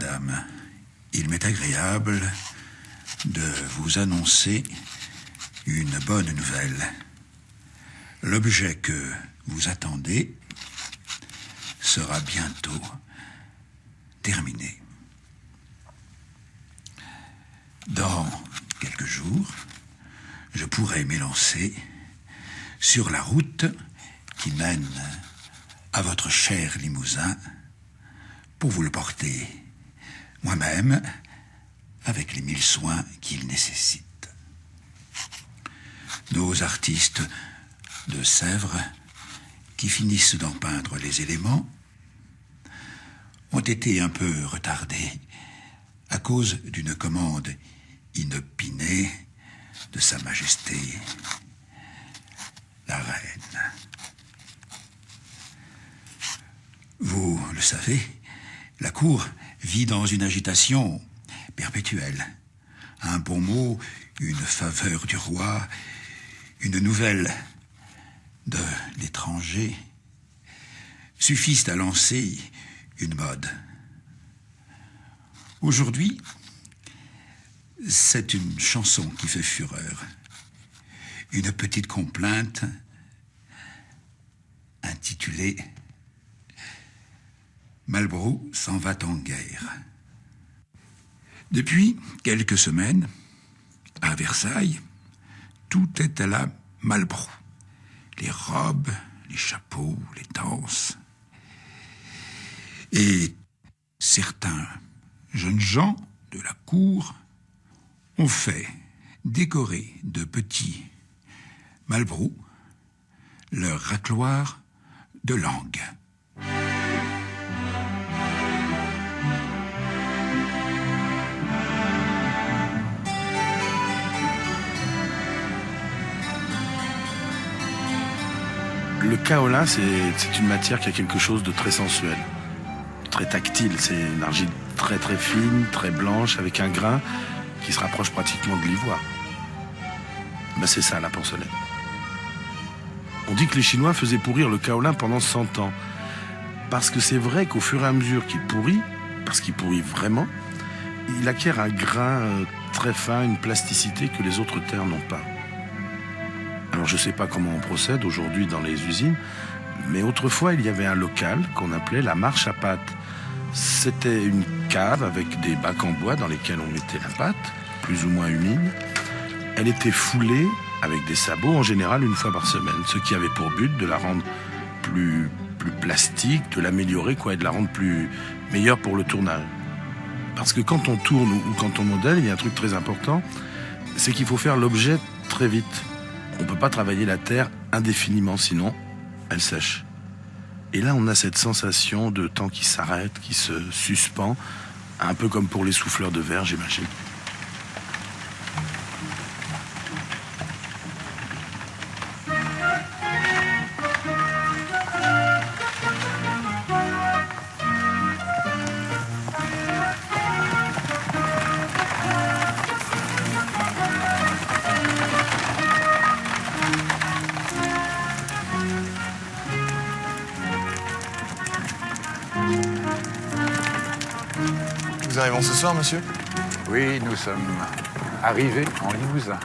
Madame, il m'est agréable de vous annoncer une bonne nouvelle. L'objet que vous attendez sera bientôt terminé. Dans quelques jours, je pourrai m'élancer sur la route qui mène à votre cher Limousin pour vous le porter moi-même avec les 1000 soins qu'il nécessite. Nos artistes de Sèvres, qui finissent d'en peindre les éléments, ont été un peu retardés à cause d'une commande inopinée de Sa Majesté la Reine. Vous le savez, la cour vit dans une agitation perpétuelle. Un bon mot, une faveur du roi, une nouvelle de l'étranger suffisent à lancer une mode. Aujourd'hui, c'est une chanson qui fait fureur. Une petite complainte intitulée « Malbrou s'en va en guerre ». Depuis quelques semaines, à Versailles, tout est à la Malbrou. Les robes, les chapeaux, les danses. Et certains jeunes gens de la cour ont fait décorer de petits Malbrou leur racloir de langue. Le kaolin, c'est une matière qui a quelque chose de très sensuel, très tactile. C'est une argile très très fine, très blanche, avec un grain qui se rapproche pratiquement de l'ivoire. Ben c'est ça la porcelaine. On dit que les Chinois faisaient pourrir le kaolin pendant 100 ans. Parce que c'est vrai qu'au fur et à mesure qu'il pourrit, parce qu'il pourrit vraiment, il acquiert un grain très fin, une plasticité que les autres terres n'ont pas. Alors je ne sais pas comment on procède aujourd'hui dans les usines, mais autrefois il y avait un local qu'on appelait la marche à pâte. C'était une cave avec des bacs en bois dans lesquels on mettait la pâte, plus ou moins humide. Elle était foulée avec des sabots, en général une fois par semaine, ce qui avait pour but de la rendre plus plastique, de l'améliorer, et de la rendre meilleure pour le tournage. Parce que quand on tourne ou quand on modèle, il y a un truc très important, c'est qu'il faut faire l'objet très vite. On ne peut pas travailler la terre indéfiniment, sinon elle sèche. Et là, on a cette sensation de temps qui s'arrête, qui se suspend, un peu comme pour les souffleurs de verre, j'imagine. Nous arrivons ce soir, monsieur? Oui, nous sommes arrivés en Limousin.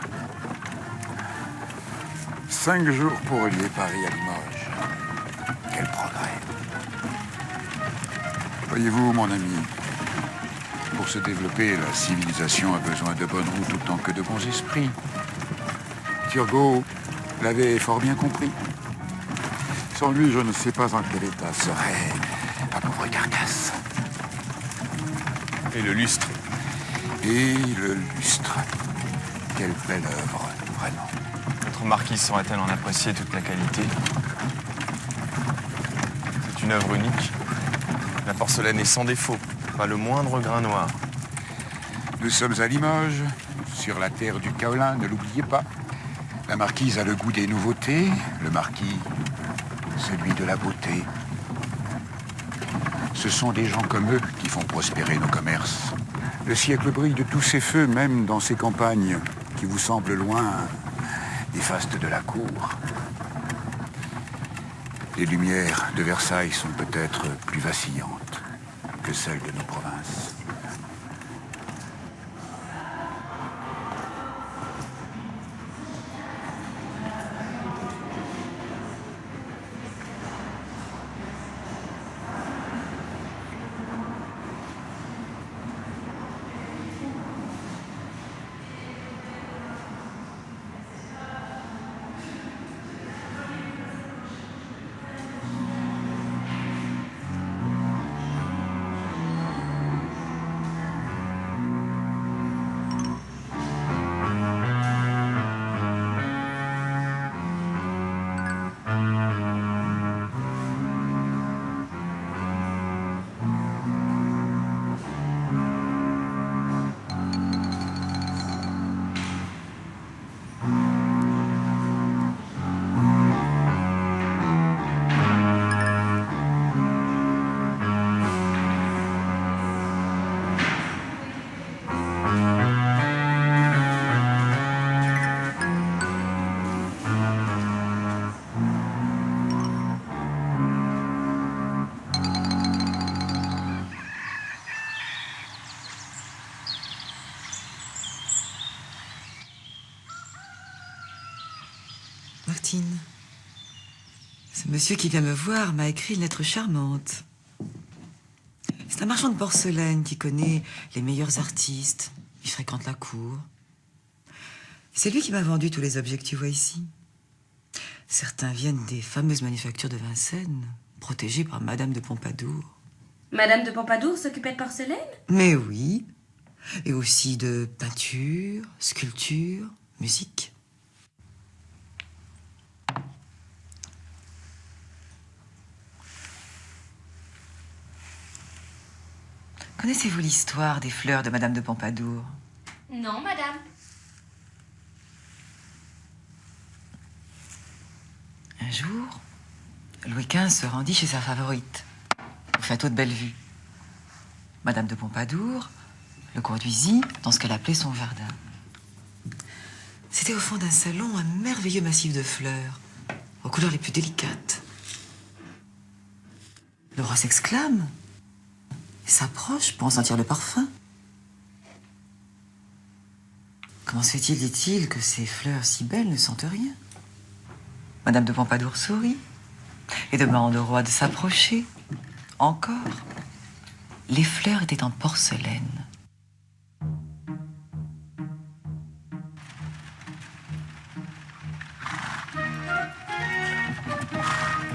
5 jours pour relier Paris à Limoges. Quel progrès! Voyez-vous, mon ami, pour se développer, la civilisation a besoin de bonnes routes autant que de bons esprits. Turgot l'avait fort bien compris. Sans lui, je ne sais pas en quel état serait ma pauvre carcasse. Et le lustre. Et le lustre. Quelle belle œuvre, vraiment. Notre marquise saurait-elle en apprécier toute la qualité? C'est une œuvre unique. La porcelaine est sans défaut, pas le moindre grain noir. Nous sommes à Limoges, sur la terre du kaolin, ne l'oubliez pas. La marquise a le goût des nouveautés, le marquis, celui de la beauté. Ce sont des gens comme eux qui font prospérer nos commerces. Le siècle brille de tous ses feux, même dans ces campagnes qui vous semblent loin des fastes de la cour. Les lumières de Versailles sont peut-être plus vacillantes que celles de nos provinces. Martine. Ce monsieur qui vient me voir m'a écrit une lettre charmante. C'est un marchand de porcelaine qui connaît les meilleurs artistes. Il fréquente la cour. C'est lui qui m'a vendu tous les objets que tu vois ici. Certains viennent des fameuses manufactures de Vincennes, protégées par Madame de Pompadour. Madame de Pompadour s'occupait de porcelaine? Mais oui. Et aussi de peinture, sculpture, musique. Connaissez-vous l'histoire des fleurs de Madame de Pompadour? Non, madame. Un jour, Louis XV se rendit chez sa favorite, au château de Bellevue. Madame de Pompadour le conduisit dans ce qu'elle appelait son jardin. C'était au fond d'un salon un merveilleux massif de fleurs, aux couleurs les plus délicates. Le roi s'exclame, s'approche pour en sentir le parfum. Comment se fait-il, dit-il, que ces fleurs si belles ne sentent rien? Madame de Pompadour sourit et demande au roi de s'approcher. Encore, les fleurs étaient en porcelaine.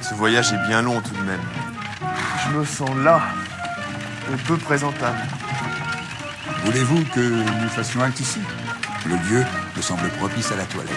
Ce voyage est bien long tout de même. Je me sens là, et peu présentable. Voulez-vous que nous fassions halte ici? Le lieu me semble propice à la toilette.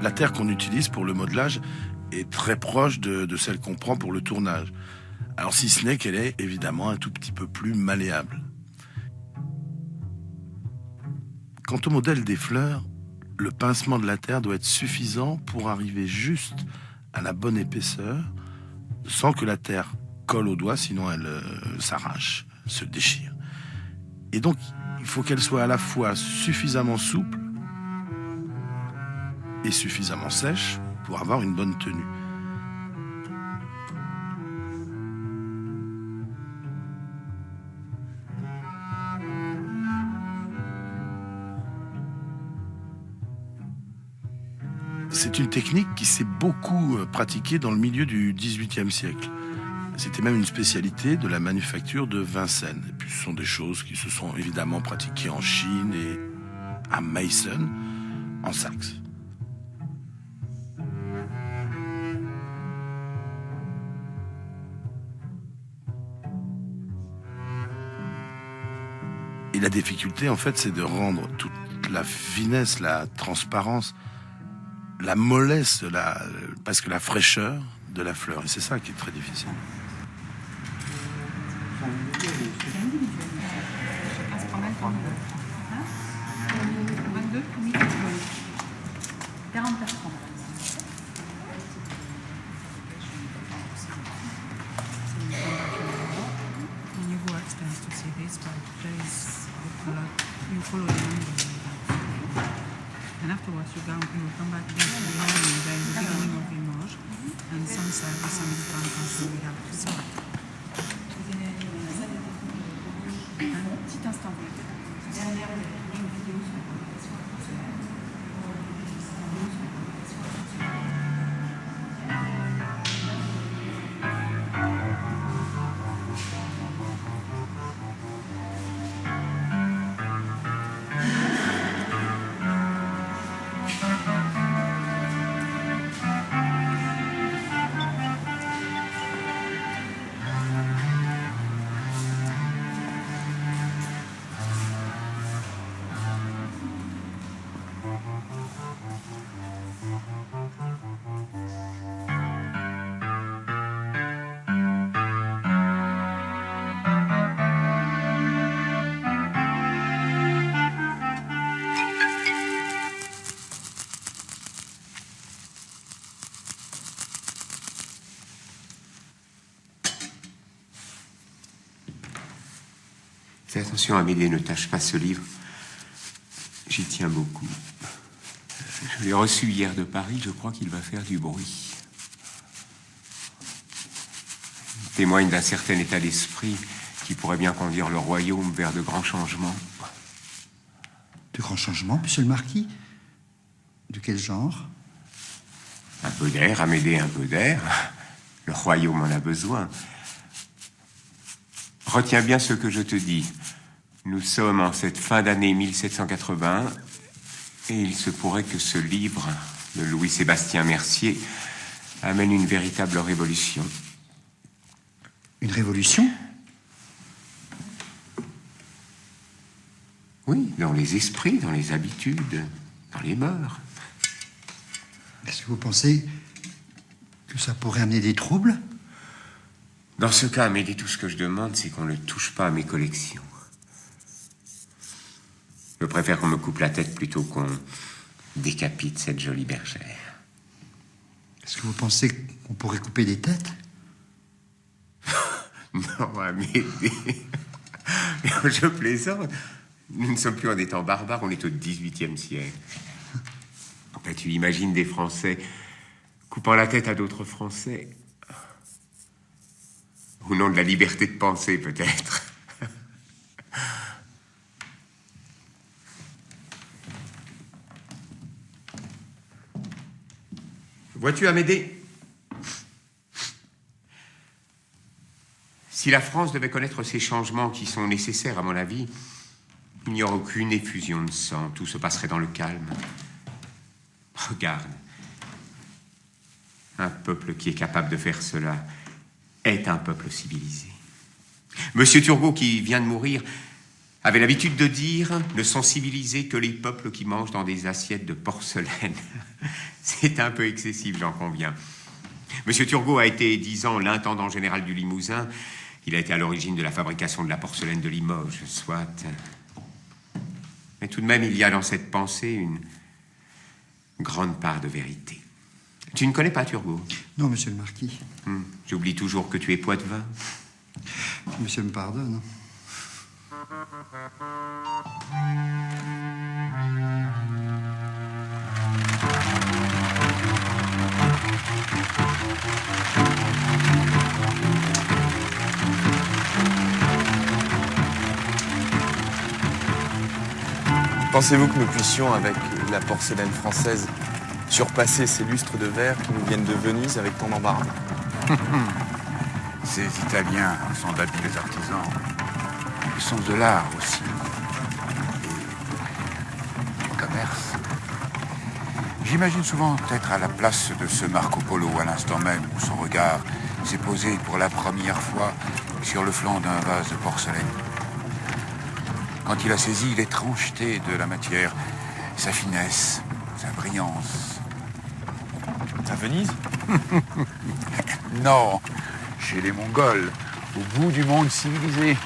La terre qu'on utilise pour le modelage est très proche de celle qu'on prend pour le tournage. Alors si ce n'est qu'elle est évidemment un tout petit peu plus malléable. Quant au modèle des fleurs, le pincement de la terre doit être suffisant pour arriver juste à la bonne épaisseur, sans que la terre colle au doigt, sinon elle s'arrache, se déchire. Et donc, il faut qu'elle soit à la fois suffisamment souple et suffisamment sèche pour avoir une bonne tenue. C'est une technique qui s'est beaucoup pratiquée dans le milieu du XVIIIe siècle. C'était même une spécialité de la manufacture de Vincennes. Et puis ce sont des choses qui se sont évidemment pratiquées en Chine et à Meissen, en Saxe. Et la difficulté, en fait, c'est de rendre toute la finesse, la transparence, la mollesse, presque la fraîcheur de la fleur. Et c'est ça qui est très difficile. And afterwards, you come back this behind and then the beginning of Limoges, and some service, some done until we have to sell. Un petit instant. Derrière une vidéo sur Fais attention, Amédée, ne tâche pas ce livre. J'y tiens beaucoup. Je l'ai reçu hier de Paris, je crois qu'il va faire du bruit. Il témoigne d'un certain état d'esprit qui pourrait bien conduire le royaume vers de grands changements. De grands changements, monsieur le marquis? De quel genre? Un peu d'air, Amédée, un peu d'air. Le royaume en a besoin. Retiens bien ce que je te dis. Nous sommes en cette fin d'année 1780 et il se pourrait que ce livre de Louis-Sébastien Mercier amène une véritable révolution. Une révolution? Oui, dans les esprits, dans les habitudes, dans les mœurs. Est-ce que vous pensez que ça pourrait amener des troubles? Dans ce cas, Amédée, tout ce que je demande, c'est qu'on ne touche pas à mes collections. Je préfère qu'on me coupe la tête plutôt qu'on décapite cette jolie bergère. Est-ce que vous pensez qu'on pourrait couper des têtes? Non, Amédée. Je plaisante. Nous ne sommes plus en des temps barbares, on est au XVIIIe siècle. Ben, tu imagines des Français coupant la tête à d'autres Français au nom de la liberté de penser, peut-être. Vois-tu, Amédée, si la France devait connaître ces changements qui sont nécessaires, à mon avis, il n'y aurait aucune effusion de sang. Tout se passerait dans le calme. Regarde. Un peuple qui est capable de faire cela est un peuple civilisé. Monsieur Turgot, qui vient de mourir, avait l'habitude de dire « Ne sont civilisés que les peuples qui mangent dans des assiettes de porcelaine. » C'est un peu excessif, j'en conviens. Monsieur Turgot a été 10 ans l'intendant général du Limousin. Il a été à l'origine de la fabrication de la porcelaine de Limoges, soit. Mais tout de même, il y a dans cette pensée une grande part de vérité. Tu ne connais pas Turgot? Non, monsieur le marquis. J'oublie toujours que tu es Poitevin. Monsieur me pardonne. Pensez-vous que nous puissions, avec la porcelaine française, surpasser ces lustres de verre qui nous viennent de Venise avec tant d'embarras? Ces Italiens sont d'habiles artisans. Ils sont de l'art aussi. Et du commerce. J'imagine souvent être à la place de ce Marco Polo à l'instant même où son regard s'est posé pour la première fois sur le flanc d'un vase de porcelaine. Quand il a saisi l'étrangeté de la matière, sa finesse, sa brillance. À Venise? Non, chez les Mongols, au bout du monde civilisé.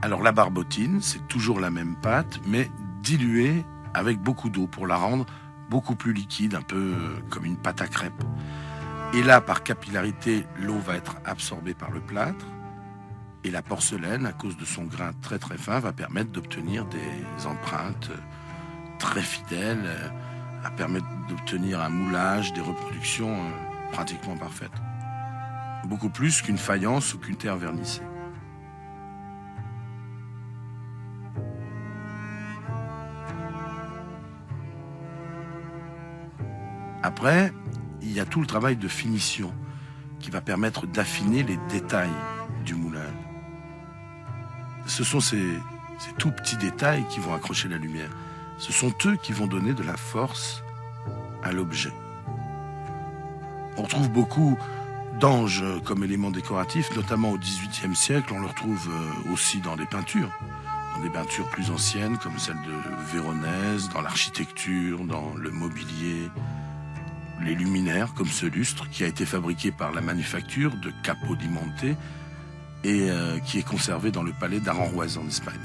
Alors la barbotine, c'est toujours la même pâte, mais diluée avec beaucoup d'eau pour la rendre beaucoup plus liquide, un peu comme une pâte à crêpes. Et là, par capillarité, l'eau va être absorbée par le plâtre. Et la porcelaine, à cause de son grain très très fin, va permettre d'obtenir des empreintes très fidèles, à permettre d'obtenir un moulage, des reproductions pratiquement parfaites. Beaucoup plus qu'une faïence ou qu'une terre vernissée. Après, il y a tout le travail de finition qui va permettre d'affiner les détails du moulage. Ce sont ces tout petits détails qui vont accrocher la lumière. Ce sont eux qui vont donner de la force à l'objet. On retrouve beaucoup d'anges comme élément décoratif, notamment au XVIIIe siècle. On le retrouve aussi dans des peintures plus anciennes comme celle de Véronèse, dans l'architecture, dans le mobilier, les luminaires comme ce lustre qui a été fabriqué par la manufacture de Capodimonte et qui est conservé dans le palais d'Aranjuez en Espagne.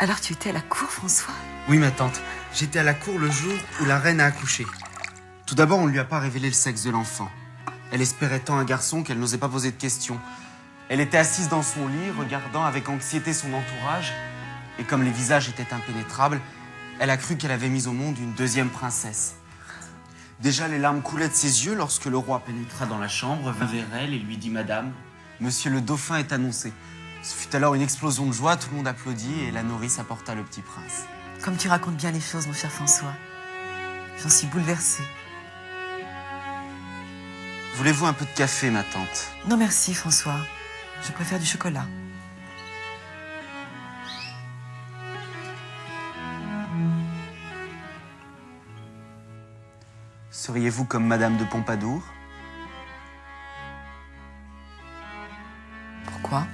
Alors tu étais à la cour, François? Oui, ma tante. J'étais à la cour le jour où la reine a accouché. Tout d'abord, on ne lui a pas révélé le sexe de l'enfant. Elle espérait tant un garçon qu'elle n'osait pas poser de questions. Elle était assise dans son lit, regardant avec anxiété son entourage. Et comme les visages étaient impénétrables, elle a cru qu'elle avait mis au monde une deuxième princesse. Déjà, les larmes coulaient de ses yeux lorsque le roi pénétra dans la chambre, vint vers elle et lui dit « Madame, monsieur le dauphin est annoncé ». Ce fut alors une explosion de joie, tout le monde applaudit et la nourrice apporta le petit prince. Comme tu racontes bien les choses, mon cher François. J'en suis bouleversée. Voulez-vous un peu de café, ma tante? Non merci, François. Je préfère du chocolat. Seriez-vous comme Madame de Pompadour? Pourquoi?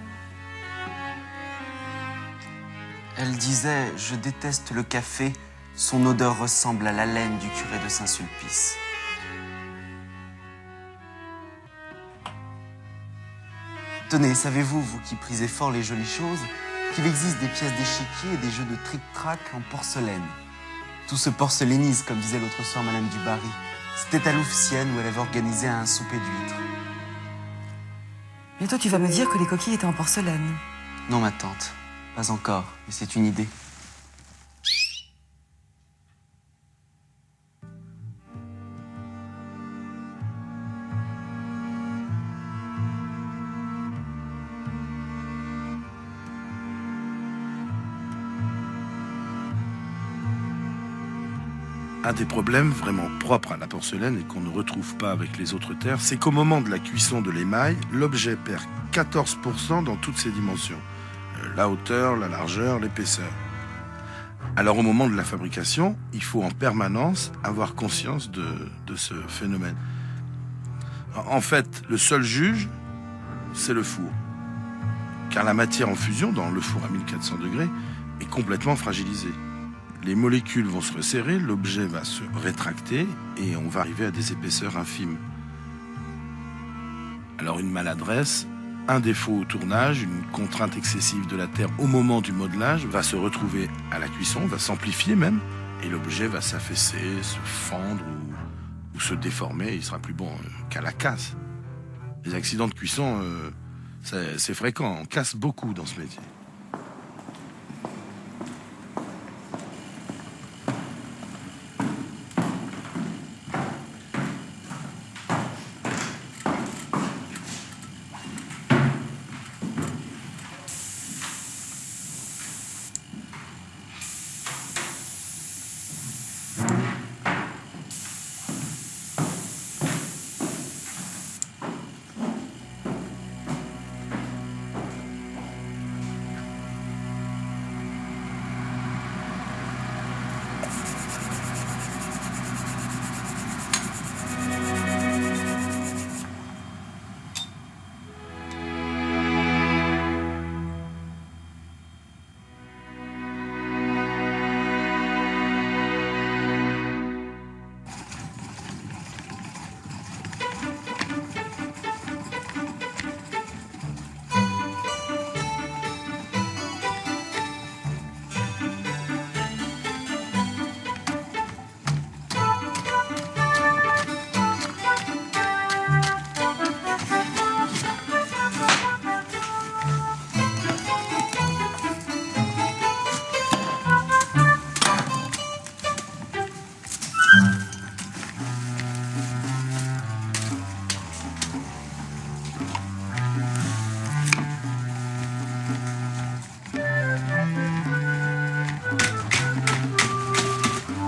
Elle disait « Je déteste le café, son odeur ressemble à la laine du curé de Saint-Sulpice ». Tenez, savez-vous, vous qui prisez fort les jolies choses, qu'il existe des pièces d'échiquier et des jeux de tric-trac en porcelaine. Tout se porcelainise, comme disait l'autre soir Madame du Barry. C'était à Louvciennes où elle avait organisé un souper d'huîtres. Bientôt tu vas me dire que les coquilles étaient en porcelaine. Non, ma tante, pas encore, mais c'est une idée. Un des problèmes vraiment propres à la porcelaine et qu'on ne retrouve pas avec les autres terres, c'est qu'au moment de la cuisson de l'émail, l'objet perd 14% dans toutes ses dimensions. La hauteur, la largeur, l'épaisseur. Alors au moment de la fabrication, il faut en permanence avoir conscience de ce phénomène. En fait, le seul juge, c'est le four. Car la matière en fusion, dans le four à 1400 degrés, est complètement fragilisée. Les molécules vont se resserrer, l'objet va se rétracter et on va arriver à des épaisseurs infimes. Alors une maladresse, un défaut au tournage, une contrainte excessive de la terre au moment du modelage va se retrouver à la cuisson, va s'amplifier même, et l'objet va s'affaisser, se fendre ou se déformer, il sera plus bon qu'à la casse. Les accidents de cuisson, c'est fréquent, on casse beaucoup dans ce métier.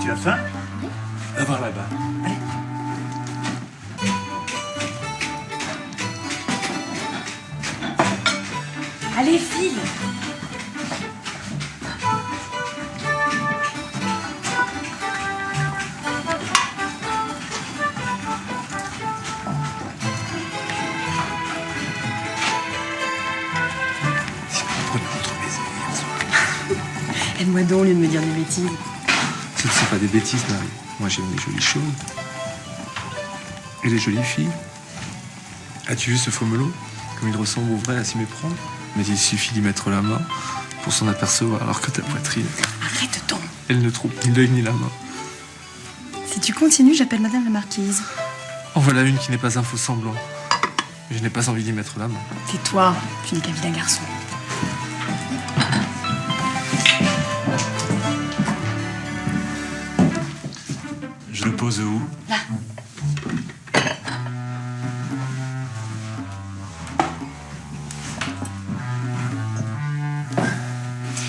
Tu as faim? Va voir là-bas. Allez. Allez, file. Si vous prenez votre baiser hier soir. Aide-moi donc au lieu de me dire des bêtises. Ce ne sont pas des bêtises, Marie. Moi, j'aime les jolies choses. Et les jolies filles. As-tu vu ce fomelot? Comme il ressemble au vrai à s'y méprendre. Mais il suffit d'y mettre la main pour s'en apercevoir, alors que ta poitrine, Arrête donc. elle ne trouve ni l'œil ni la main. Si tu continues, j'appelle Madame la Marquise. En voilà une qui n'est pas un faux semblant. Je n'ai pas envie d'y mettre la main. Tais-toi, tu n'es qu'un vilain garçon. Je le pose où? Là.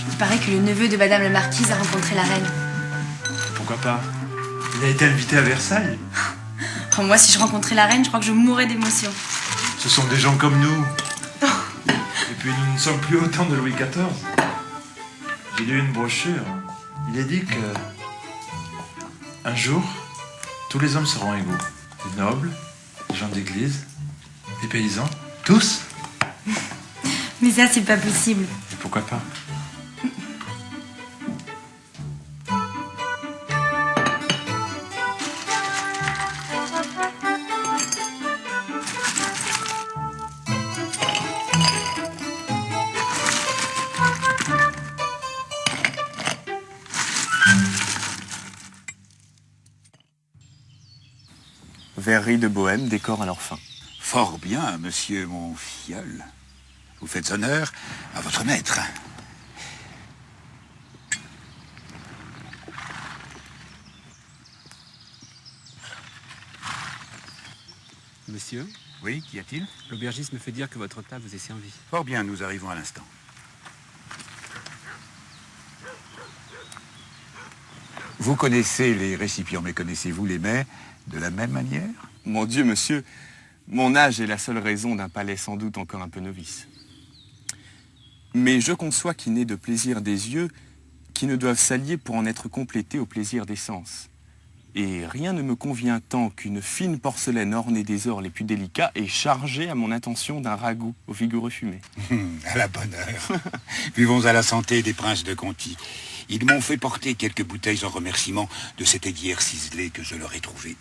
Il paraît que le neveu de Madame la Marquise a rencontré la reine. Pourquoi pas? Il a été invité à Versailles. Oh, moi, si je rencontrais la reine, je crois que je mourrais d'émotion. Ce sont des gens comme nous. Et puis nous ne sommes plus au temps de Louis XIV. J'ai lu une brochure. Il est dit que un jour, Tous les hommes seront égaux. Les nobles, les gens d'église, les paysans, tous. Mais ça, c'est pas possible. Et pourquoi pas? Verrerie de Bohême, décor à leur fin. Fort bien, monsieur mon filleul. Vous faites honneur à votre maître. Monsieur? Oui, qu'y a-t-il? L'aubergiste me fait dire que votre table vous est servie. Fort bien, nous arrivons à l'instant. Vous connaissez les récipients, mais connaissez-vous les mets de la même manière? Mon Dieu, monsieur, mon âge est la seule raison d'un palais sans doute encore un peu novice. Mais je conçois qu'il n'est de plaisir des yeux qui ne doivent s'allier pour en être complétés au plaisir des sens. Et rien ne me convient tant qu'une fine porcelaine ornée des ors les plus délicats et chargée à mon intention d'un ragoût au vigoureux fumé. À la bonne heure. Buvons à la santé des princes de Conti. Ils m'ont fait porter quelques bouteilles en remerciement de cette aiguière ciselée que je leur ai trouvée.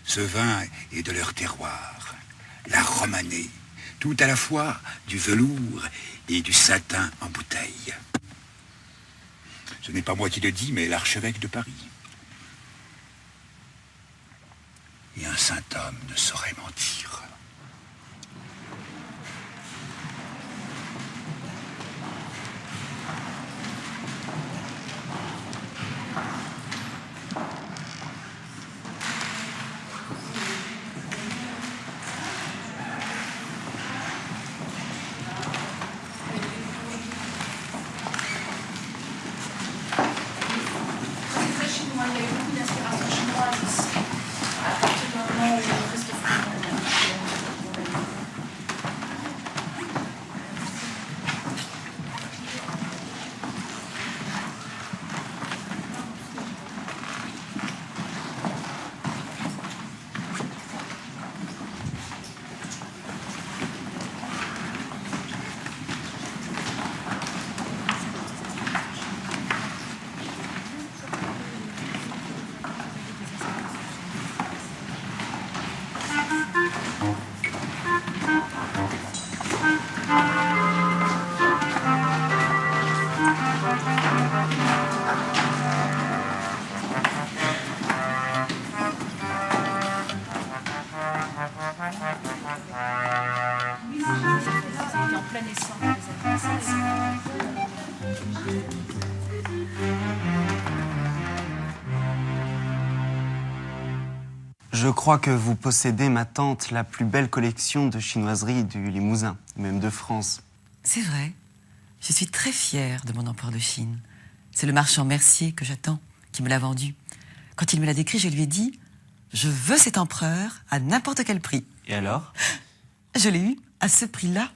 Ce vin est de leur terroir, la romanée, tout à la fois du velours et du satin en bouteille. Ce n'est pas moi qui le dis, mais l'archevêque de Paris. Et un saint homme ne saurait mentir. Je crois que vous possédez, ma tante, la plus belle collection de chinoiseries du Limousin, même de France. C'est vrai. Je suis très fière de mon empereur de Chine. C'est le marchand Mercier que j'attends, qui me l'a vendu. Quand il me l'a décrit, je lui ai dit « Je veux cet empereur à n'importe quel prix. » Et alors? Je l'ai eu à ce prix-là.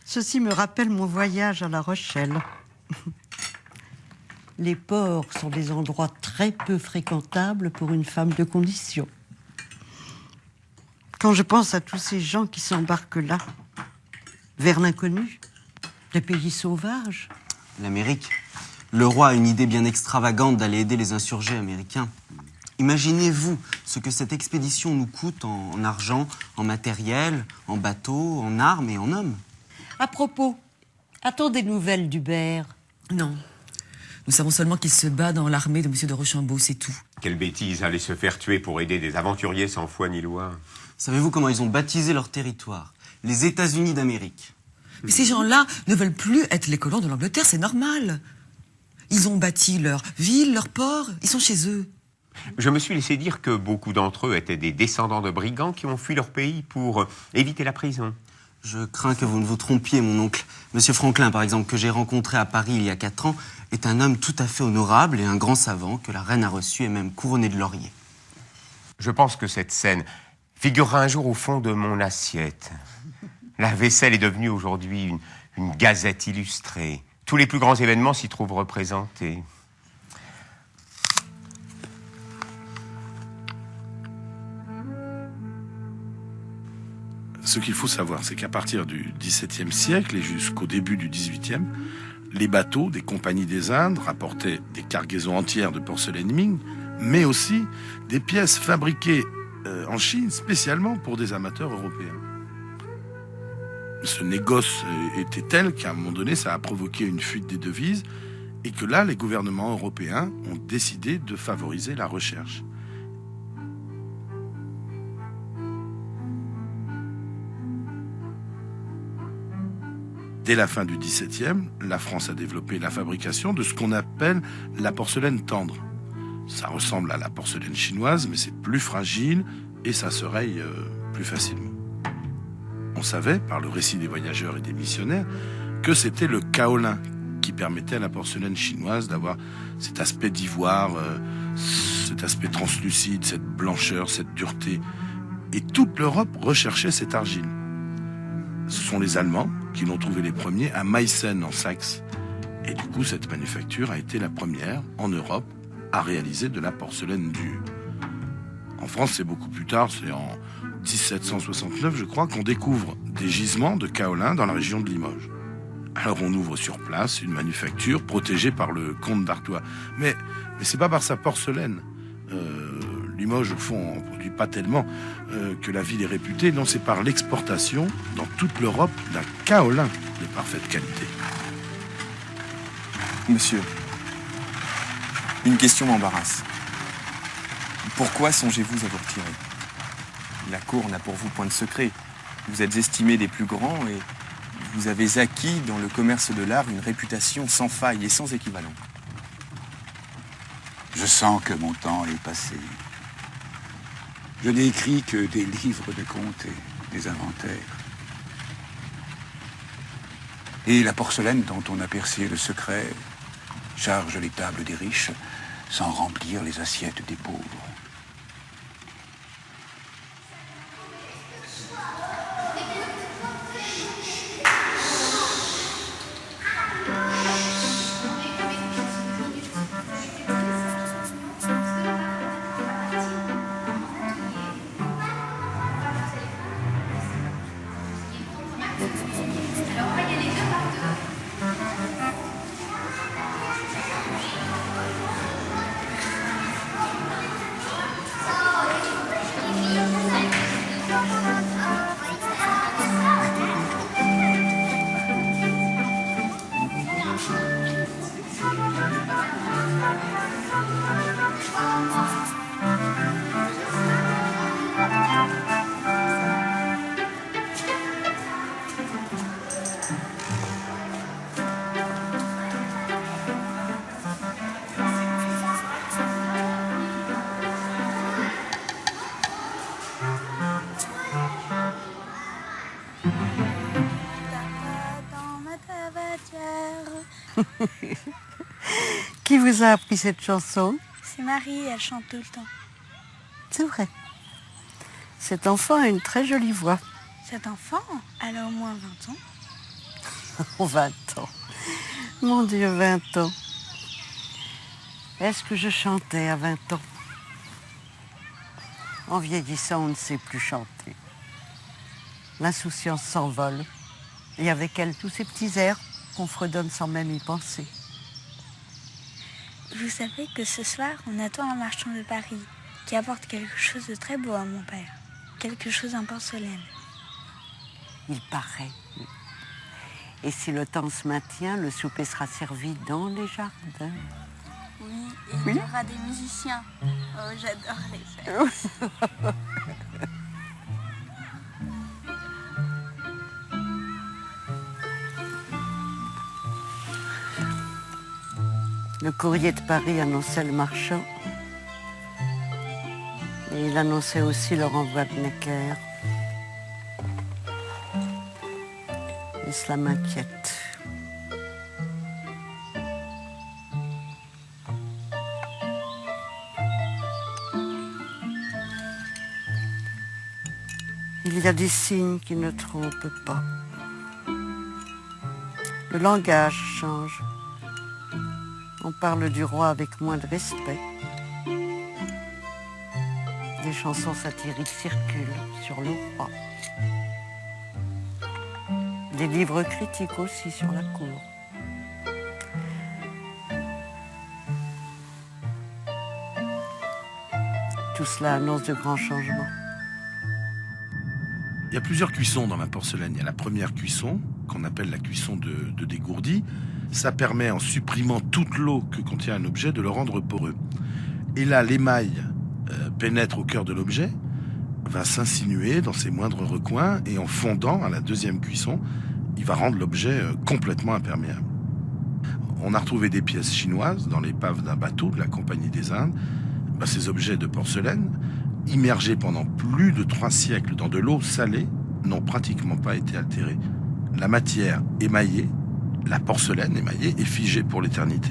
Ceci me rappelle mon voyage à La Rochelle. Les ports sont des endroits très peu fréquentables pour une femme de condition. Quand je pense à tous ces gens qui s'embarquent là, vers l'inconnu, les pays sauvages. L'Amérique. Le roi a une idée bien extravagante d'aller aider les insurgés américains. Imaginez-vous ce que cette expédition nous coûte en argent, en matériel, en bateau, en armes et en hommes. À propos, a-t-on des nouvelles d'Hubert? Non. Nous savons seulement qu'il se bat dans l'armée de M. de Rochambeau, c'est tout. Quelle bêtise, aller se faire tuer pour aider des aventuriers sans foi ni loi. Savez-vous comment ils ont baptisé leur territoire? Les États-Unis d'Amérique. Mais ces gens-là ne veulent plus être les colons de l'Angleterre, c'est normal. Ils ont bâti leur ville, leur port, ils sont chez eux. Je me suis laissé dire que beaucoup d'entre eux étaient des descendants de brigands qui ont fui leur pays pour éviter la prison. Je crains que vous ne vous trompiez, mon oncle. Monsieur Franklin, par exemple, que j'ai rencontré à Paris il y a 4 ans, est un homme tout à fait honorable et un grand savant que la reine a reçu et même couronné de laurier. Je pense que cette scène figurera un jour au fond de mon assiette. La vaisselle est devenue aujourd'hui une gazette illustrée. Tous les plus grands événements s'y trouvent représentés. Ce qu'il faut savoir, c'est qu'à partir du XVIIe siècle et jusqu'au début du XVIIIe, les bateaux des compagnies des Indes rapportaient des cargaisons entières de porcelaine Ming, mais aussi des pièces fabriquées en Chine spécialement pour des amateurs européens. Ce négoce était tel qu'à un moment donné, ça a provoqué une fuite des devises et que là, les gouvernements européens ont décidé de favoriser la recherche. Dès la fin du XVIIe, la France a développé la fabrication de ce qu'on appelle la porcelaine tendre. Ça ressemble à la porcelaine chinoise, mais c'est plus fragile et ça se raye plus facilement. On savait, par le récit des voyageurs et des missionnaires, que c'était le kaolin qui permettait à la porcelaine chinoise d'avoir cet aspect d'ivoire, cet aspect translucide, cette blancheur, cette dureté. Et toute l'Europe recherchait cette argile. Ce sont les Allemands qui l'ont trouvé les premiers à Meissen, en Saxe. Et du coup, cette manufacture a été la première en Europe à réaliser de la porcelaine dure. En France, c'est beaucoup plus tard, c'est en 1769, je crois, qu'on découvre des gisements de kaolin dans la région de Limoges. Alors on ouvre sur place une manufacture protégée par le comte d'Artois. Mais c'est pas par sa porcelaine. Limoges, au fond, on produit pas tellement que la ville est réputée. Non, c'est par l'exportation dans toute l'Europe d'un kaolin de parfaite qualité. Monsieur, une question m'embarrasse. Pourquoi songez-vous à vous retirer? La cour n'a pour vous point de secret. Vous êtes estimé des plus grands et vous avez acquis dans le commerce de l'art une réputation sans faille et sans équivalent. Je sens que mon temps est passé. Je n'ai écrit que des livres de contes et des inventaires. Et la porcelaine dont on a percé le secret charge les tables des riches sans remplir les assiettes des pauvres. Qui vous a appris cette chanson? C'est Marie, elle chante tout le temps. C'est vrai. Cet enfant a une très jolie voix. Cet enfant, elle a au moins 20 ans. 20 ans. Mon Dieu, 20 ans. Est-ce que je chantais à 20 ans? En vieillissant, on ne sait plus chanter. L'insouciance s'envole. Et avec elle, tous ces petits airs qu'on fredonne sans même y penser. Vous savez que ce soir, on attend un marchand de Paris qui apporte quelque chose de très beau à mon père. Quelque chose en porcelaine. Il paraît. Et si le temps se maintient, le souper sera servi dans les jardins. Oui, et il y aura des musiciens. Oh, j'adore les fêtes. Le courrier de Paris annonçait le marchand. Et il annonçait aussi le renvoi de Necker. Et cela m'inquiète. Il y a des signes qui ne trompent pas. Le langage change. On parle du roi avec moins de respect. Des chansons satiriques circulent sur le roi. Des livres critiques aussi sur la cour. Tout cela annonce de grands changements. Il y a plusieurs cuissons dans la porcelaine. Il y a la première cuisson, qu'on appelle la cuisson de dégourdi. Ça permet, en supprimant toute l'eau que contient un objet, de le rendre poreux. Et là, l'émail pénètre au cœur de l'objet, va s'insinuer dans ses moindres recoins, et en fondant à la deuxième cuisson, il va rendre l'objet complètement imperméable. On a retrouvé des pièces chinoises dans l'épave d'un bateau de la Compagnie des Indes. Ces objets de porcelaine, immergés pendant plus de 3 siècles dans de l'eau salée, n'ont pratiquement pas été altérés. La matière émaillée, la porcelaine émaillée, est figée pour l'éternité.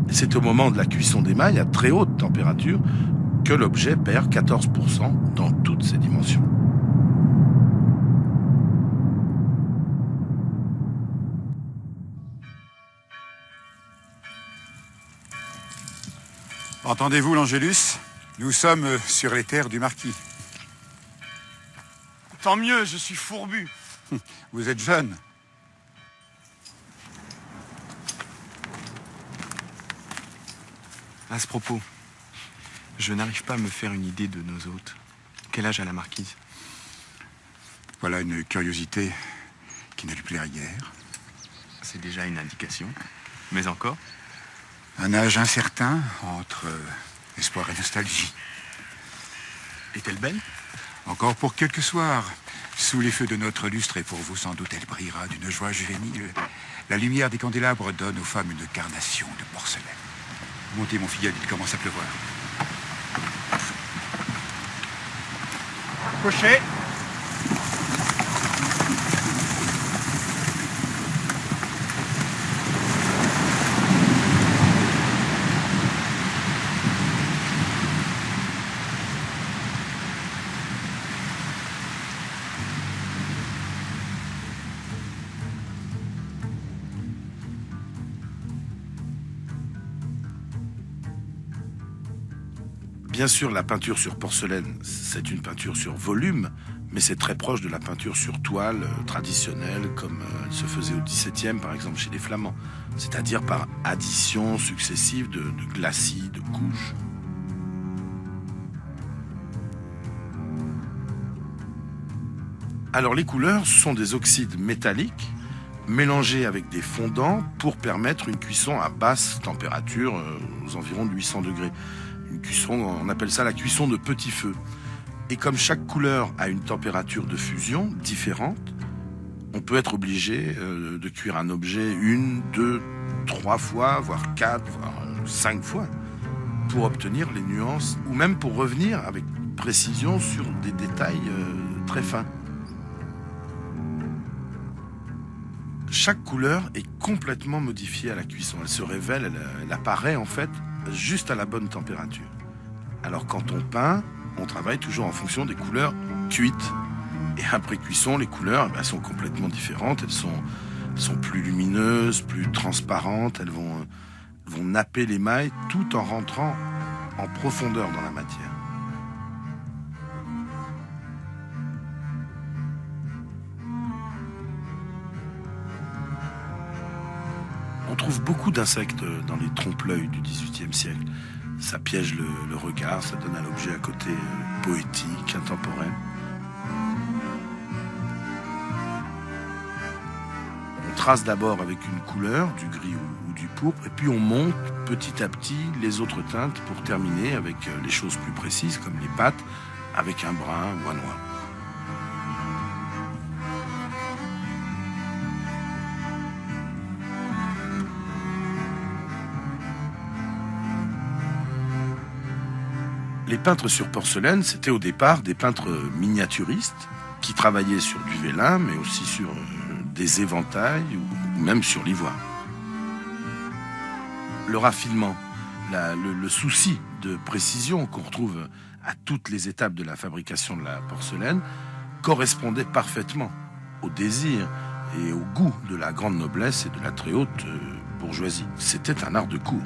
C'est au moment de la cuisson d'émail à très haute température que l'objet perd 14% dans toutes ses dimensions. Entendez-vous, l'Angélus? Nous sommes sur les terres du marquis. Tant mieux, je suis fourbu. Vous êtes jeune. À ce propos, je n'arrive pas à me faire une idée de nos hôtes. Quel âge a la marquise? Voilà une curiosité qui ne lui plairait guère. C'est déjà une indication. Mais encore? Un âge incertain entre espoir et nostalgie. Est-elle belle? Encore pour quelques soirs, sous les feux de notre lustre, et pour vous sans doute elle brillera d'une joie juvénile. La lumière des candélabres donne aux femmes une carnation de porcelaine. Montez, mon filleul, il commence à pleuvoir. Cocher. Bien sûr, la peinture sur porcelaine, c'est une peinture sur volume, mais c'est très proche de la peinture sur toile traditionnelle, comme elle se faisait au XVIIe, par exemple, chez les Flamands. C'est-à-dire par addition successive de glacis, de couches. Alors, les couleurs sont des oxydes métalliques mélangés avec des fondants pour permettre une cuisson à basse température, aux environs de 800 degrés. Une cuisson, on appelle ça la cuisson de petit feu. Et comme chaque couleur a une température de fusion différente, on peut être obligé de cuire un objet 1, 2, 3 fois, voire 4, voire 5 fois, pour obtenir les nuances, ou même pour revenir avec précision sur des détails très fins. Chaque couleur est complètement modifiée à la cuisson. Elle se révèle, elle apparaît en fait juste à la bonne température. Alors quand on peint, on travaille toujours en fonction des couleurs cuites. Et après cuisson, les couleurs sont complètement différentes. Elles sont plus lumineuses, plus transparentes. Elles vont napper l'émail tout en rentrant en profondeur dans la matière. On trouve beaucoup d'insectes dans les trompe-l'œil du XVIIIe siècle. Ça piège le regard, ça donne à l'objet un côté poétique, intemporel. On trace d'abord avec une couleur, du gris ou du pourpre, et puis on monte petit à petit les autres teintes pour terminer avec les choses plus précises, comme les pattes, avec un brun ou un noir. Les peintres sur porcelaine, c'était au départ des peintres miniaturistes qui travaillaient sur du vélin, mais aussi sur des éventails ou même sur l'ivoire. Le raffinement, le souci de précision qu'on retrouve à toutes les étapes de la fabrication de la porcelaine correspondait parfaitement au désir et au goût de la grande noblesse et de la très haute bourgeoisie. C'était un art de cour.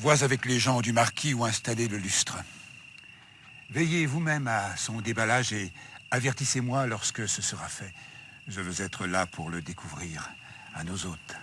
Vois avec les gens du marquis où installer le lustre. Veillez vous-même à son déballage et avertissez-moi lorsque ce sera fait. Je veux être là pour le découvrir à nos hôtes.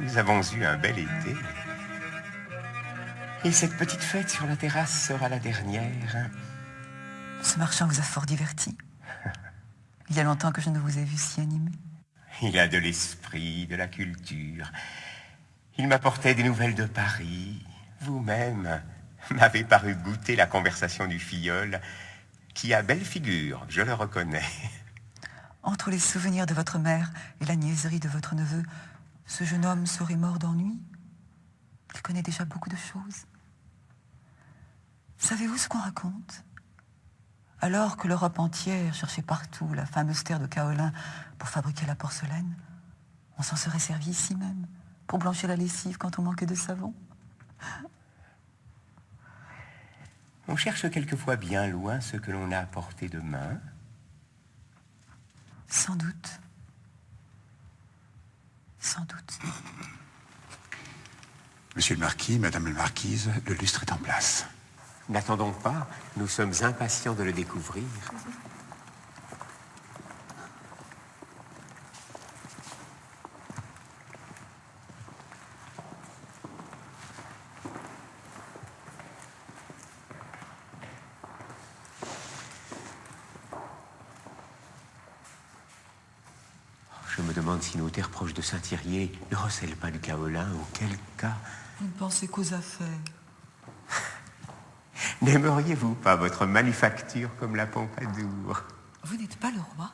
Nous avons eu un bel été. Et cette petite fête sur la terrasse sera la dernière. Ce marchand vous a fort diverti. Il y a longtemps que je ne vous ai vu si animé. Il a de l'esprit, de la culture. Il m'apportait des nouvelles de Paris. Vous-même m'avez paru goûter la conversation du filleul, qui a belle figure, je le reconnais. Entre les souvenirs de votre mère et la niaiserie de votre neveu, ce jeune homme serait mort d'ennui. Il connaît déjà beaucoup de choses. Savez-vous ce qu'on raconte? Alors que l'Europe entière cherchait partout la fameuse terre de kaolin pour fabriquer la porcelaine, on s'en serait servi ici même, pour blanchir la lessive quand on manquait de savon. On cherche quelquefois bien loin ce que l'on a apporté de main. Sans doute. Sans doute. Monsieur le marquis, madame la marquise, le lustre est en place. N'attendons pas, nous sommes impatients de le découvrir. Je me demande si nos terres proches de Saint-Thirier ne recèlent pas du kaolin, auquel cas... Vous ne pensez qu'aux affaires. N'aimeriez-vous pas votre manufacture comme la Pompadour? Vous n'êtes pas le roi?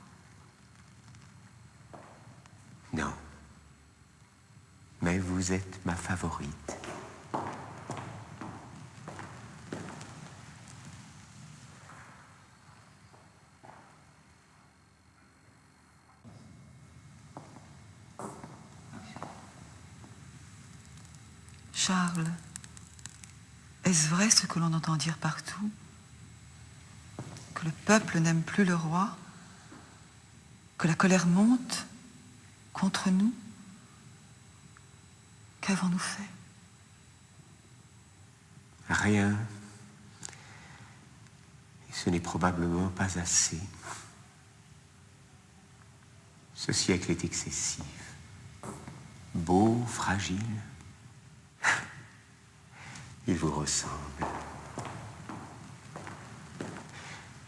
Non. Mais vous êtes ma favorite. Charles, est-ce vrai ce que l'on entend dire partout? Que le peuple n'aime plus le roi? Que la colère monte contre nous? Qu'avons-nous fait? Rien. Et ce n'est probablement pas assez. Ce siècle est excessif. Beau, fragile. Il vous ressemble.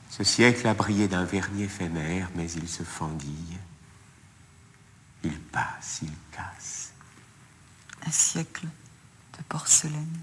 Ce siècle a brillé d'un vernis éphémère, mais il se fendille. Il passe, il casse. Un siècle de porcelaine.